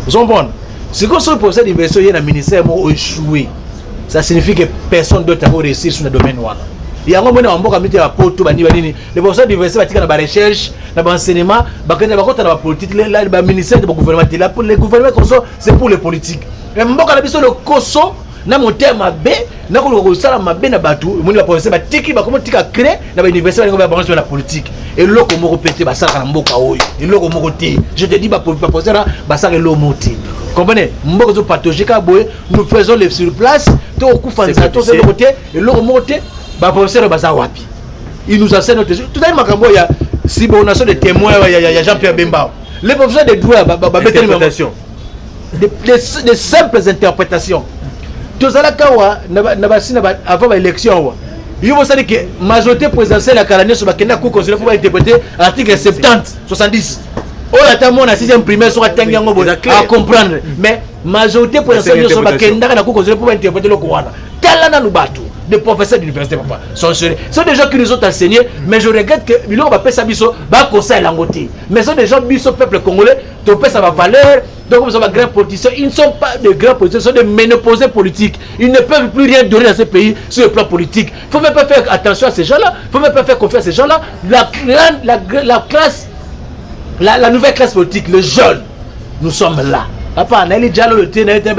Vous comprenez? Si vous êtes un professeur d'université, il y a un ministère qui a échoué. Ça signifie que personne d'autre n'a réussi sur le domaine. Il y a un moment où on a mis à Porto, les professeurs d'université ont fait des recherches, des enseignements, des politiques, le ministère du gouvernement. Le gouvernement, c'est pour les politiques. Mais on a mis le Koso, on a monté à Mabé, on a monté à Mabé, on a professeur qui a créé l'université de la politique. Et là, on a répété, ça a été je te dis, professeur, ça a été comprenez, nous faisons les sur place, et il nous enseigne notre tout à l'heure, si on a des témoins, il y a Jean-Pierre Bemba. Les professeurs de droit, des simples interprétations. Tout ça, avant l'élection, il faut savoir que la majorité présidentielle à Kalani, il faut interpréter l'article 70, 70. on attend mon 6e primaire sur atteindre yango à comprendre mais majorité pour l'instant sur ba kenda na ko pour interpréter le Coran tala na lubatu des professeurs d'université papa sont des gens qui nous ont enseigné mais je regrette que biloko ba pesa biso ba conseil langoté mais sont des gens biso peuple congolais to pesa ba valeur donc nous sommes grands politiciens ils ne sont pas de grands politiciens, ils sont des ménopausés politiques, ils ne peuvent plus rien donner dans ce pays sur le plan politique. Il ne faut même pas faire attention à ces gens-là, il ne faut même pas faire confiance à ces gens-là. La classe, la nouvelle classe politique, les jeunes, nous sommes là. Papa, on a déjà le thé, on a été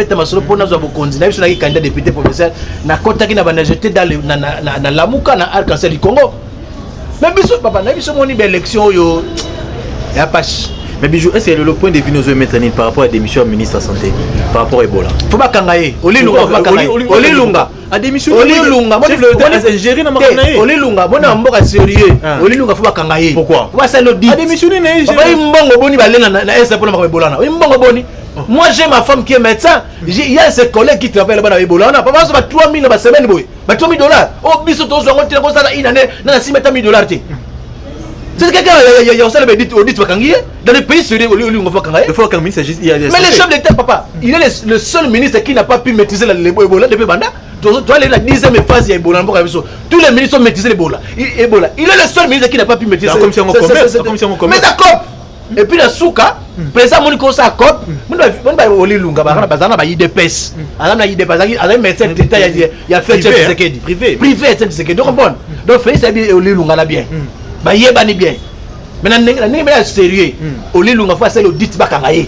pour nous avoir continué. On a été candidat député professeur, on a contacté jeté dans la Mouka, dans l'arc-en-ciel du Congo. Mais papa, on a vu mon élection, il n'y a pas. Mais Bijou, est-ce que le point de vue nous mettre par rapport à la démission du ministre de la Santé, par rapport à Ebola? Faut pas kangaye. Oli Lunga. A démission. Oli Lunga. Moi le gérer na makanaye. Oli Lunga. Moi na mboka sérieux. Oli Lunga faut pas kangaye. Pourquoi? Pourquoi ça le dit? A démissionné na. Papa mbongo boni ba lena na esa pour na Ebola na. Mbongo boni. Moi j'ai ma femme qui est médecin. Il y a ses collègues qui travaillent là-bas dans Ebola. Papa ça va 3000 par semaine boy. Ba $3000. Oh biso to zo ngoti na ko ça une année na 6 $1000 te. C'est quelqu'un il y a aussi le dit dans les pays sérieux on va kangaye. Il faut qu'un ministre agisse. Mais le chef d'État papa, il est le seul ministre qui n'a pas pu maîtriser l'Ebola depuis Banda. Toi la 10e phase il y a Ebola tous les ministres ont maîtrisé l'Ebola. Il est le seul ministre qui n'a pas pu maîtriser. Comme si on commet. Mais d'accord. Et puis la souka, président Monico sa cop, on va Oli Lunga bazana ba IDPS. Azana IDPS, azana médecin d'État il a fait privé Tshisekedi. Donc bon. Donc Félix Oli Lunga là bien. Bah yebani bien. Maintenant n'est sérieux. Oli Lunga faut c'est le dit bakangaye.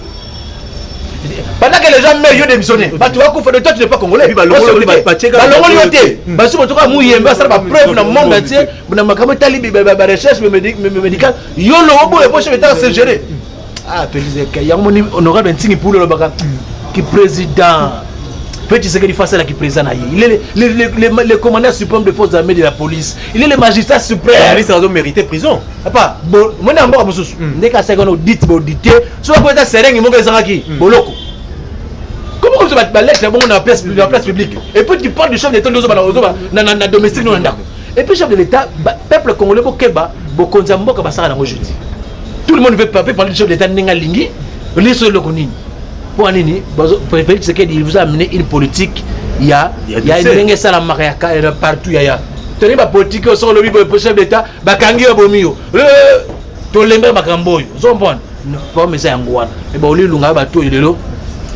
Pendant que les gens meurent démissionner. Bah tu vas coup de toi tu n'es pas congolais. Bah l'ongoli yoté. Bah si tu vas mouyemba ça va preuve dans monde entier, na makamo tali ba recherche médicale. Yo lo obo et poche état c'est géré. Ah Félix Yamoni honorable Ntingi pour le baka qui président Petit Tshisekedi face à la qui président il est le commandant suprême des forces armées de la police. Il est le magistrat suprême. Il a mérité prison. Papa, moi na mboka mususu. Ndeka sekono audit audité. So ko ta sereng mo ko zangaki. Boloko. Comment tu vas te balayer bon dans la place publique. Et puis tu parles du chef d'État na domestique non ndako. Et puis chef de l'État peuple congolais ko keba bo konza mboka basaka na aujourd'hui. Tout le monde veut parler du chef d'État ninga lingi. Liso lokonini. Pour Anini, il vous a amené une politique. Il y a une salamaka partout. Il y a une politique sur le chef d'État. Bakangi Bomio. Tolembe Bakamboy. Zombon. Pas mais c'est un goût. Et bon, lui, l'unga bateau, il est là.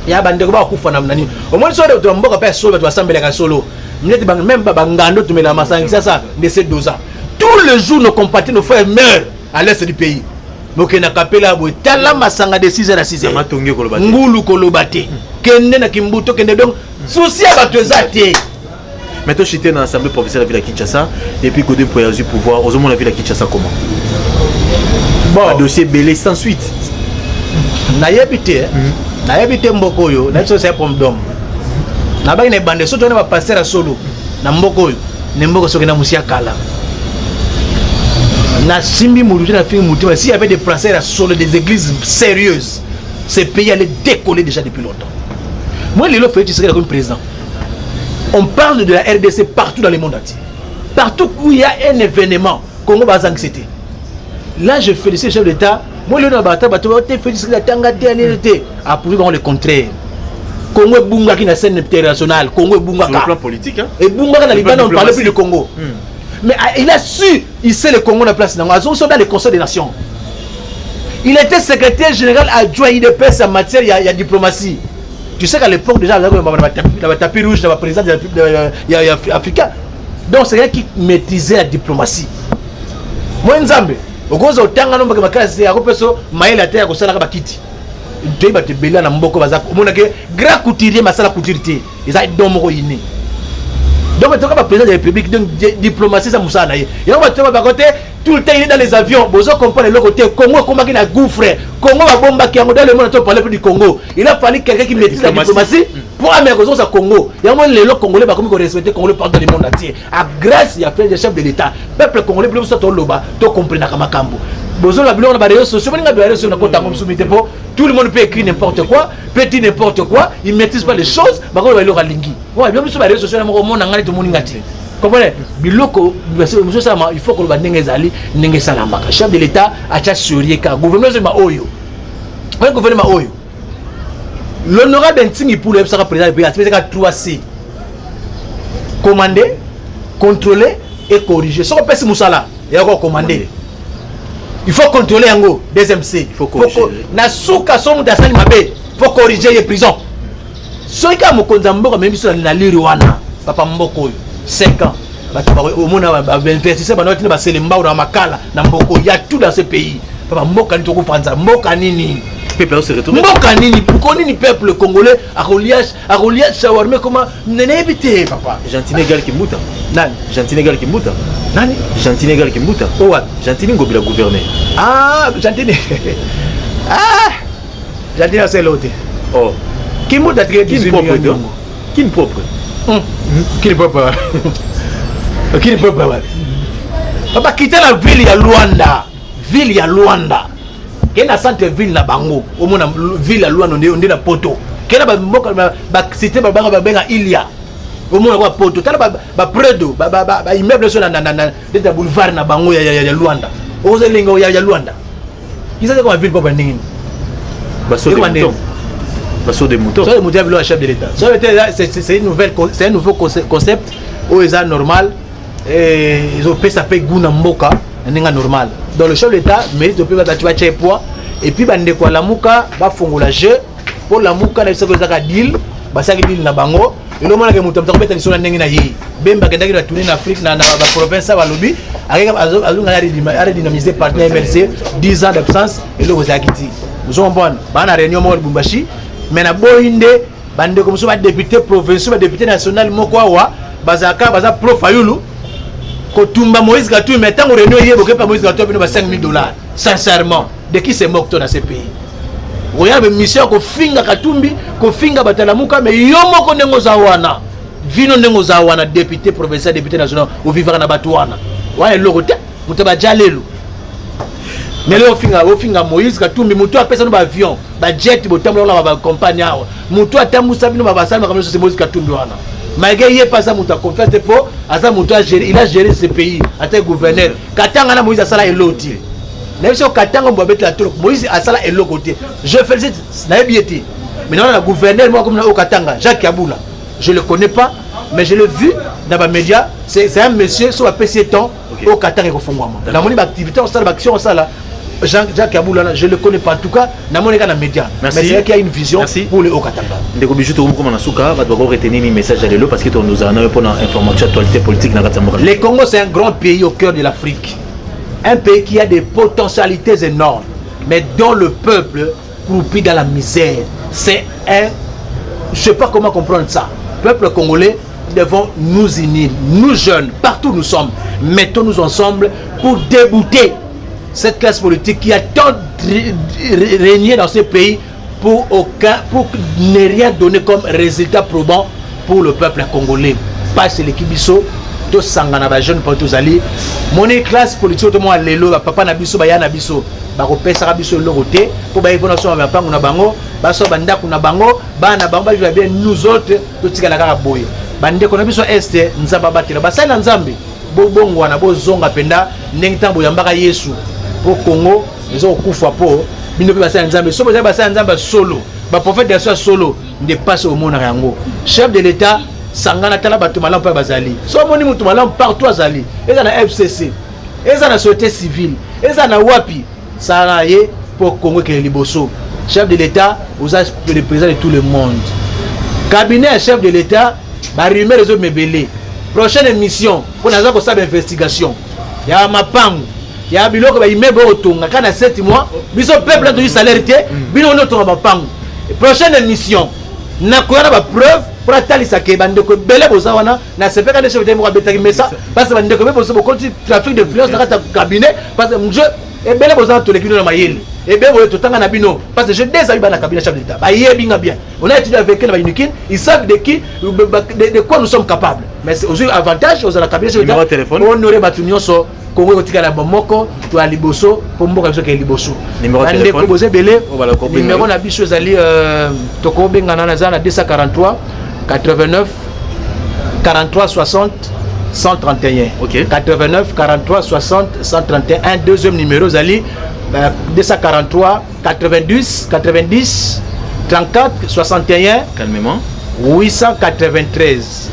Il y a bande de Bakoufa Namani. Au moins, sur le Mboka Père Solo, tu vas sembler à solo. Même Bangando, tu mets la massang, ça, de ces 2 ans. Tous les jours, nos compatriotes, nos frères meurent à l'est du pays. Mokena kapela boy tala masanga de 6h à 6h matongi kolobate ngulu kolobate kende na kimbuto kende donc souci à bato ezate. Mais toi j'étais dans l'assemblée provinciale de la ville de Kinshasa depuis Godin pour avoir du pouvoir aux hommes de la ville de Kinshasa comment bon un dossier belé sans suite na yebité mboko yo na so c'est problème na ba ina bande so to na passer à solo na mboko yo ne mboko so kena musia kala na simbi mourouté na fin mourouté s'il y avait des français à solo des églises sérieuses ce pays allait décoller déjà depuis longtemps. Moi les fait tu serais comme président. On parle de la RDC partout dans le monde entier. Partout où il y a un événement Congo va s'anxiété. Là je félicite le chef d'État. Moi le nabata bato te félicite la tanga TNT a prouvé le contraire. Congo bunga qui na scène internationale, Congo bunga sur le plan politique hein. Et bunga dans Liban on parle plus du Congo. Mais il a su, il sait le Congo na place dans le Conseil des Nations. Il était secrétaire général adjoint IDPS en matière il y a diplomatie. Tu sais qu'à l'époque déjà il avait tapis rouge dans le président de africain. Donc c'est quelqu'un qui maîtrisait la diplomatie. Moi Nzambe, au cause autant que ma classe à repeso maïl la terre au salaire bakiti. Tu vas te bela na mboko bazak. Au monde que grand couturier masala couturité. Ils ont domo iné. Donc, tu as président de la République, donc diplomatie, ça moussa naïe. Et on va te voir côté tout le temps il est dans les avions. Vous comprenez le côté Congo, comment il a gouffre. Congo va bomba qui a dans le monde, on parle plus du Congo. Il a fallu quelqu'un qui maîtrise la diplomatie pour amener les choses à Congo. Et on les Congolais, comme ils respectent Congo partout dans le monde entier. À grâce, il y a plein de chefs de l'État. Peuple congolais, plus ça, tu comprends Nakamakambou. Besoin de la réseaux sociaux, tout le monde peut écrire n'importe quoi, peut dire n'importe quoi, ils ne maîtrisent pas les choses, il faut que le chef de l'État a chef de l'État, gouvernement le gouvernement oyo l'honorable Ntingi pour le président du pays c'est 3C commander contrôler et corriger so pesi musala et encore commander il faut contrôler yango deuxième C il faut corriger na suka so muta sali mabe faut corriger les prisons so ka mokonza mboka même biso na liri wana papa mboko oyo 5 ans au monde va investisseur ba notina ba selemba na makala na mboko ya tout dans ce pays papa mboka ni toko franza mboka nini peuple se retrouve mboka nini pourquoi nini peuple congolais a reliage shawarme comment nene éviter papa Gentil Kimbuta nani Gentil Kimbuta nani Gentil Kimbuta oh what Gentil Ngobila gouverner Gentil Gentil c'est l'autre oh Kimbuta qui propre qui propre papa quitter la ville ya Luanda kena centre ville na bango au mona ville ya Luanda onde na poto kena ba mboka ba cité ba benga Ilia au mona kwa poto tala ba predo ba immeuble so na de boulevard na bango ya Luanda oze lingo ya Luanda kisa kwa ville papa nini baso de moutons so le le chef de l'état c'est un nouveau concept où est normal et ils ont fait ça fait goût na mboka ninga normal dans le chef de l'état mais tu peux pas tu vas poids et puis bande kwa lamuka ba fongola jeu pour lamuka na bisako zaka deal basaki deal na bango et le mona ke mutamta ko beta sona ningi na yi bemba kendaki na tourner en Afrique na ba province ba lobi akeka azunga ari dynamiser partenaire MLC 10 ans d'absence et le ozakiti nous on bon bana réunion mo Lubumbashi mais na boinde bande comme so ba député provincial ba député national moko wa bazaka baza pro fayulu Kotumba Moïse Katumbi mais tant réunion hier boké pas Moïse Katumbi no ba $5,000 sincèrement de qui c'est moque dans ce pays regarde mission ko finga Katumbi ko finga batalamuka mais yo moko ndengo zawana vino ndengo zawana député provincial député national au vivre na batwana wa eloko te mutaba jalelo mais là au finga Moïse Katumbi muto apesa no ba avion ba jet botambola ba compagnie awa muto atambusa bino ba basala comme c'est Moïse Katumbi wana malgré il pas ça muta confiance pour asa muto il a géré ce pays até gouverneur katanga na Moïse asala eloti na biso katanga mbo betla trop Moïse asala eloko te je félicite na biété mais non la gouverneur moi comme au katanga Jacques Kabula je le connais pas mais je l'ai vu dans les médias c'est un monsieur sur la PC temps au katanga ko fongwama na moni ba activité on sala ba action on sala Jacques Kabula je le connais pas en tout cas na moni kana média mais c'est qu'il y a une vision pour le Okatanga ndeko bijou to comme na suka ba doit retenir ni message à l'élo parce que nous avons pour information actualité politique na katanga. Le Congo c'est un grand pays au cœur de l'Afrique, un pays qui a des potentialités énormes mais dont le peuple croupit dans la misère. C'est un je sais pas comment comprendre ça. Peuple congolais, nous devons nous unir, nous jeunes partout où nous sommes, mettons-nous ensemble pour débouter cette classe politique qui a tant régné dans ce pays pour ne rien donner comme résultat probant pour le peuple congolais. Pas c'est l'équipe biso, tous sangana ba jeune pour tous ali. Mon classe politique tout moi lelo papa na biso ba ya na biso ba ko pesa biso le côté pour ba évolution ba pangu na bango ba so banda kuna bango ba na bango ba jouer bien nous autres tout tikala ka boye. Bande ko na biso este nzamba batela ba sana nzambe bo bongo wana bo zonga penda ndenge tambo yambaka Yesu. Au Congo, ils ont couvert pour bino pe basa nzambe so boza basa nzambe solo ba prophète de solo ne passe au monde rango chef de l'état sangana tala bato malam pa bazali so moni mutu malam partout azali eza na FCC eza na société civile eza na wapi ça yé pour Congo que liboso chef de l'état vous êtes le président de tout le monde cabinet chef de l'état ba rumeur les autres mebelé prochaine émission pour naza ko saba investigation ya mapangu ya biloko ba immeuble otonga kana 7 mois biso peuple de salaire té bino no tonga mapangu prochaine émission na koyana ba preuve pour atalisa ke bande ko belé bozawana na sepeka de chef de mo betaki mesa parce que bande ko be bozo ko trafic de influence dans ta cabinet parce que je et belé bozawana to lekino na mayeli et be boye to tanga na bino parce que je déjà eu na cabinet chef d'état ba yebinga bien on a étudié avec na unikin ils savent de qui de quoi nous sommes capables mais c'est aussi avantage aux la cabinet chef d'état honorer batunyoso Congo kotika na bomoko to aliboso pour mboka biso ke liboso numéro de téléphone boze belé numéro na biso ezali to ko bengana na za na 243 89 43 60 131 OK 89 43 60 131 un deuxième numéro ezali 243 90 34 61. Calmement. 893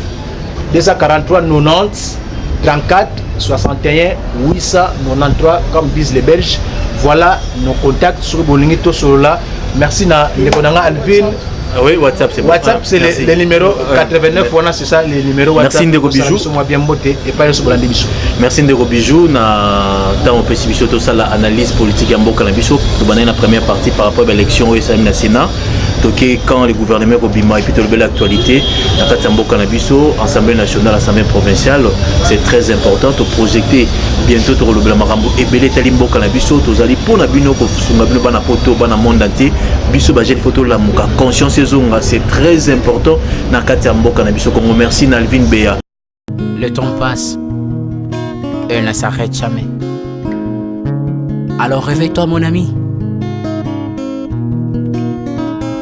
243 90 34 61 893 comme disent les Belges. Voilà nos contacts sur Bolingito Solola. Merci na Nekonanga Alvin. Oui, WhatsApp c'est bon. WhatsApp c'est le numéro 89, voilà c'est ça le numéro WhatsApp. Merci Ndeko Bijou. Merci Ndeko Bijou na dans petit biso tout ça la analyse politique ya mboka na biso. To banana première partie par rapport à l'élection au Sénat. toke quand le gouvernement Kobima et puis de l'actualité dans Katamboka Nabiso, Assemblée nationale, Assemblée provinciale, c'est très important de projeter bientôt le blé marambo et belé talimbo Kanabiso, tous allez pour Nabino Sungabuno Bana Poto Bana monde entier, biso bajet photo la muka conscience zonga, c'est très important dans Katamboka Nabiso. Qu'on remercie Nalvin Béa. Le temps passe et ne s'arrête jamais. Alors réveille-toi mon ami.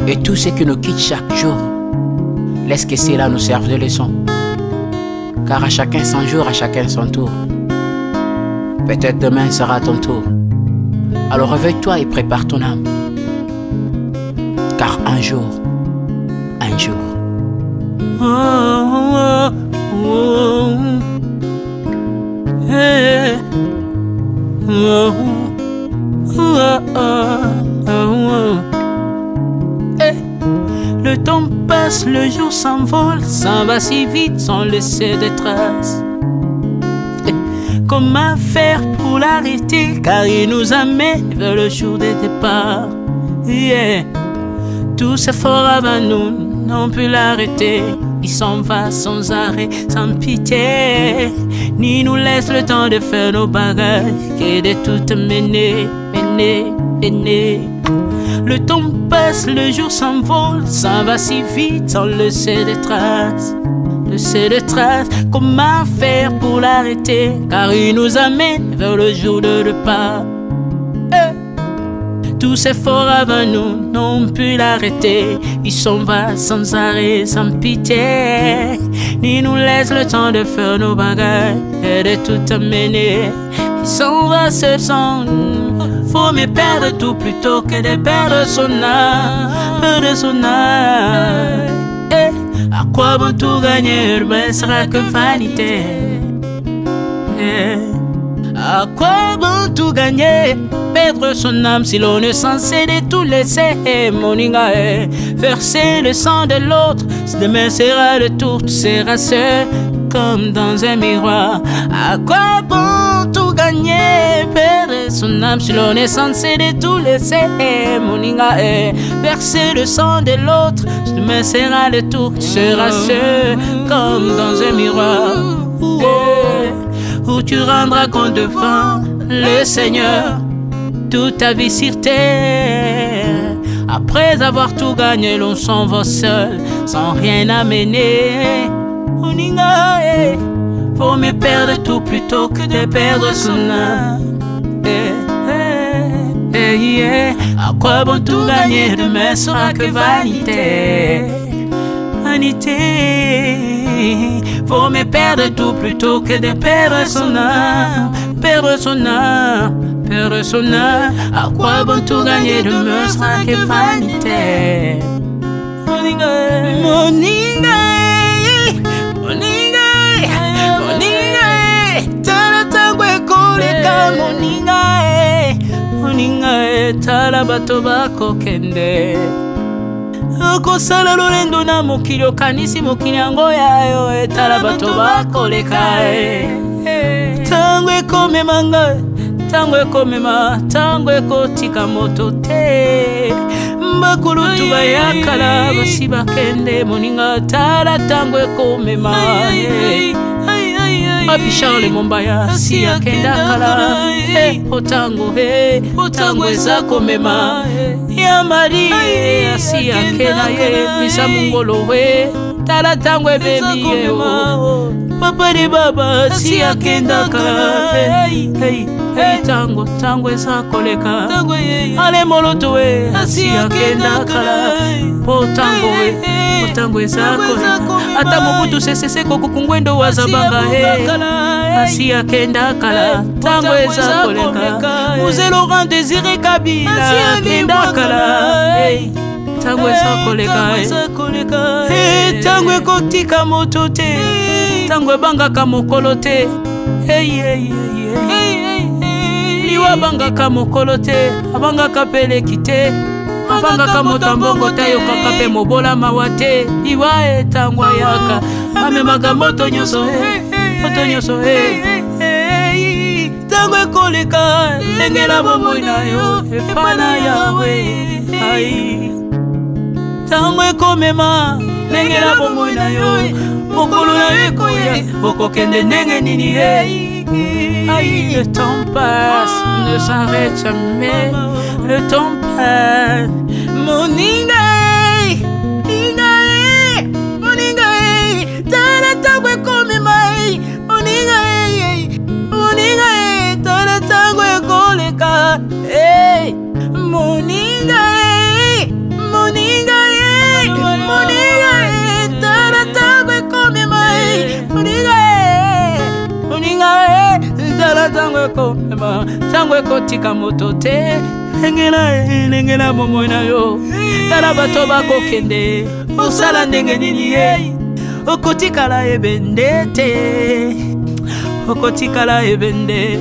Et tout ce qui nous quitte chaque jour, laisse que cela nous serve de leçon. Car à chacun son jour, à chacun son tour. Peut-être demain sera ton tour. Alors réveille-toi et prépare ton âme. Car un jour, oh, oh, oh, hey, oh, oh, oh, oh. Hey. Le temps passe, le jour s'envole, s'en va si vite sans laisser de traces. Hey. Comment faire pour l'arrêter, car il nous amène vers le jour de départ. Yeah. Tout s'effort avant nous n'ont pu l'arrêter. Il s'en va sans arrêt, sans pitié, ni nous laisse le temps de faire nos bagages, que de tout mener. Le temps passe, le jour s'envole, s'en va si vite sans laisser de traces. Comment faire pour l'arrêter, car il nous amène vers le jour de départ. Tous ces forts avant nous n'ont pu l'arrêter. Il s'en va sans arrêt, sans pitié, ni nous laisse le temps de faire nos bagages et de tout amener. Il s'en va seul sans nous. Faut mieux perdre tout plutôt que de perdre son âme, À quoi bon tout gagner, mais sera que vanité. À quoi bon tout gagner, perdre son âme si l'on est censé de tout laisser. Mon inga, verser le sang de l'autre, demain sera le tour, tu seras seul comme dans un miroir. À quoi bon tout gagner, perdre son âme si l'on est censé de tout laisser. Mon inga, verser le sang de l'autre, demain sera le tour, tu seras seul comme dans un miroir. Où tu rendras compte devant le Seigneur toute ta vie sur terre. Après avoir tout gagné, l'on s'en va seul, sans rien amener. Faut mieux perdre tout plutôt que de perdre son âme. À quoi bon tout gagner, demain sera que vanité. Faut me perdre tout plutôt que de perdre son âme. Perdre son âme. À quoi bon tout gagner, demain sera que vanité. Moninga, tala tangwe koleka moninga, tala bato bako kende. Kosala lolendo na mokili okanisi mokili yango yayo, tala bato bakoleka. Tango ekomema ngai, tango ekomema, tango ekotika moto te. Bakulutu bayakala basi bakende moninga, tala tango ekomema. Papi Charles Mombaya si akenda kala. Otango eza komema. Ya Mari si akenda ye misa mungolo we. Tala tango ebemi ye o. Papa de baba si akenda kala. Tango eza koleka. Ale moloto we si akenda kala. Tango eza koleka. Ata mobutu sesese kokukungwendo wazabanga he. Asi akenda kala, tango eza koleka. Mzee Laurent Désiré Kabila kendakala tango eza koleka tango ekotika moto te tango ebangaka mokolo te liwa abangaka mokolo te abangaka peleki te abangaka moto mbongo te ayokaka mpe mobola mawa te liwa etango ayaka amemaka moto nyonso tango ekoleka ndengela bomoi na yo epai na Yawe tango ekomema ndengela bomoi na yo mokolo na yo ekoya okokende ndenge nini le temps passe ne s'arrête jamais le temps passe moninga tala tango ekomema moninga tala tango ekoleka moninga tala tango ekomema tala tango ekomema tango ekotika moto te engela bomoi na yo tala bato bakokende osala ndenge nini okotikala ebende te okotikala ebende.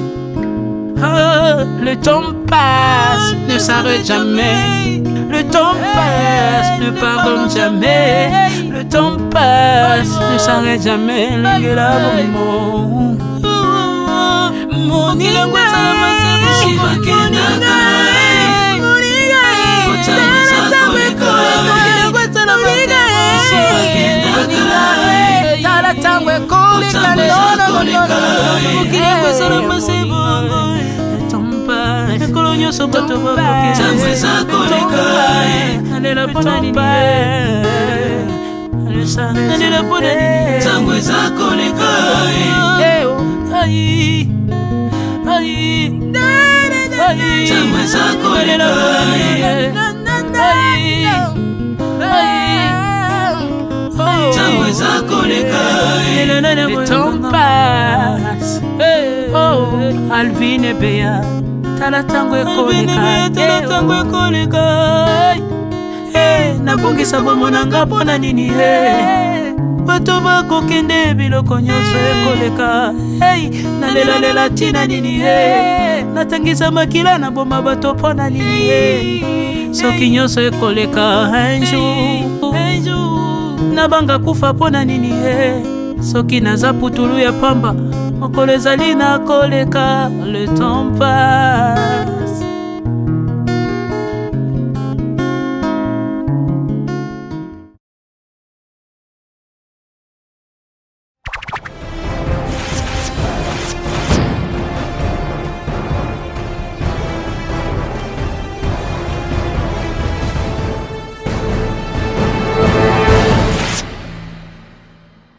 Le temps passe, ne s'arrête jamais. Le temps passe, ne pardonne jamais. Le temps passe, ne s'arrête jamais. L'engela bomo moninga tala tango ekoleka ekolo nyonso bato bakokealela tango eza koleka le temps passe. Alvin et Béa tala tango ekoleka nabongisa bomonanga mpona nini bato bakokende biloko nyonso ekoleka nalelalela ntina nini natangisa makila na boma bato mpona nini soki nyonso ekoleka un jour nabanga kufa mpona nini soki naza putulu ya pamba mokolo ezali na koleka le temps passe.